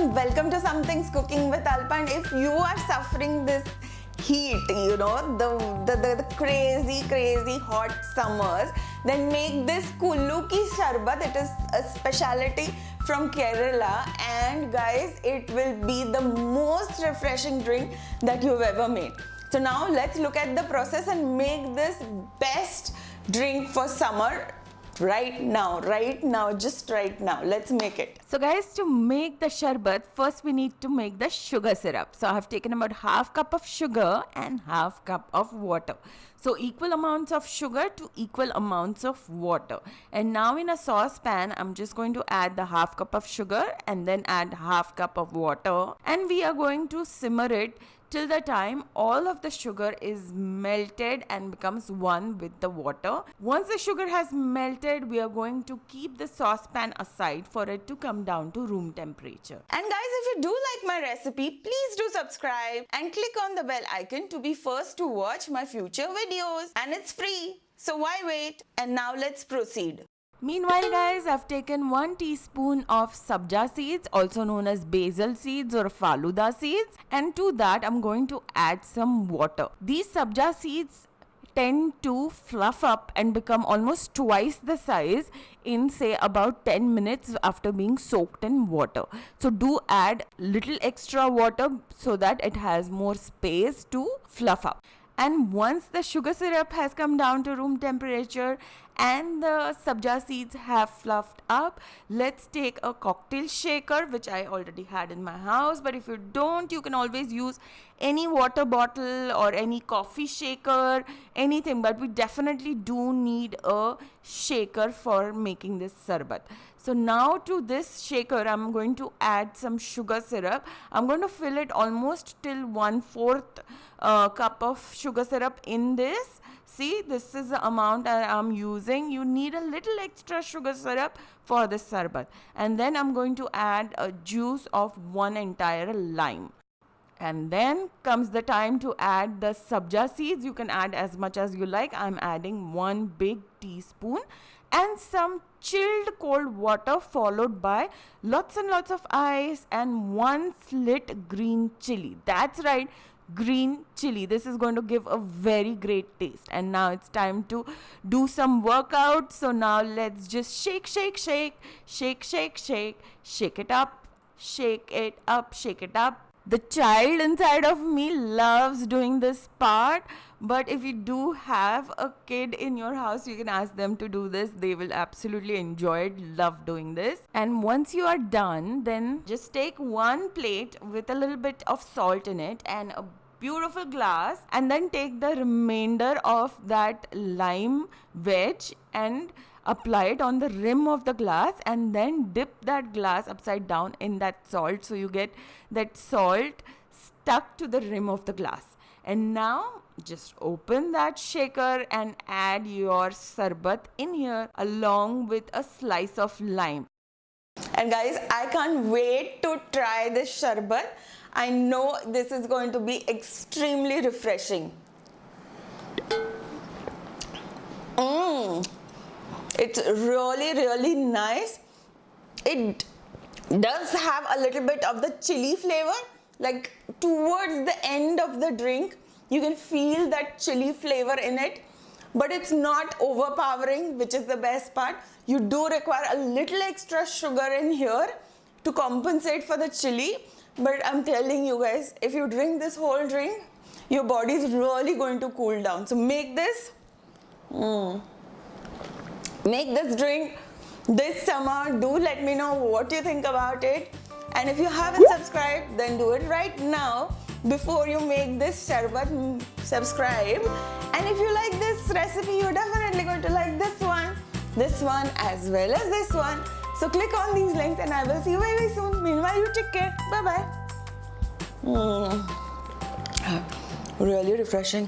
everyone, welcome to Some Things Cooking with Alpa. And if you are suffering this heat, you know, the crazy hot summers, then make this Kulukki sharbat. It is a specialty from Kerala, and guys, it will be the most refreshing drink that you've ever made. So now let's look at the process and make this best drink for summer right now, just right now. Let's make it. So guys, to make the sharbat, first we need to make the sugar syrup. So I have taken about half cup of sugar and half cup of water. So equal amounts of sugar to equal amounts of water. And now in a saucepan, I'm just going to add the half cup of sugar and then add half cup of water. And we are going to simmer it till the time all of the sugar is melted and becomes one with the water. Once the sugar has melted, we are going to keep the saucepan aside for it to come down to room temperature. And guys, if you do like my recipe, please do subscribe and click on the bell icon to be first to watch my future videos. And it's free, so why wait? And now let's proceed. Meanwhile guys, I've taken 1 teaspoon of sabja seeds, also known as basil seeds or faluda seeds, and to that I'm going to add some water. These sabja seeds tend to fluff up and become almost twice the size in say about 10 minutes after being soaked in water. So do add little extra water so that it has more space to fluff up. And once the sugar syrup has come down to room temperature and the sabja seeds have fluffed up, let's take a cocktail shaker, which I already had in my house. But if you don't, you can always use any water bottle or any coffee shaker, anything. But we definitely do need a shaker for making this sarbat. So now to this shaker, I'm going to add some sugar syrup. I'm going to fill it almost till 1/4 cup of sugar syrup in this. See, this is the amount I'm using. You need a little extra sugar syrup for this sarbat. And then I'm going to add a juice of 1 entire lime. And then comes the time to add the sabja seeds. You can add as much as you like. I'm adding 1 big teaspoon and some chilled cold water, followed by lots and lots of ice and 1 slit green chilli. That's right, green chilli. This is going to give a very great taste. And now it's time to do some workout. So now let's just shake it up, shake it up. The child inside of me loves doing this part, but if you do have a kid in your house, you can ask them to do this. They will absolutely enjoy it, love doing this. And once you are done, then just take 1 plate with a little bit of salt in it and a beautiful glass, and then take the remainder of that lime wedge and apply it on the rim of the glass, and then dip that glass upside down in that salt, so you get that salt stuck to the rim of the glass. And now just open that shaker and add your sarbat in here along with a slice of lime. And guys, I can't wait to try this sharbat. I know this is going to be extremely refreshing. It's really nice. It does have a little bit of the chili flavor, like towards the end of the drink you can feel that chili flavor in it, but it's not overpowering, which is the best part. You do require a little extra sugar in here to compensate for the chili, but I'm telling you guys, if you drink this whole drink, your body is really going to cool down. So make this drink this summer. Do let me know what you think about it, and if you haven't subscribed, then do it right now before you make this sharbat. Subscribe, and if you like this recipe, you're definitely going to like this one as well as this one. So click on these links and I will see you very soon. Meanwhile, you take care. Bye bye. Really refreshing.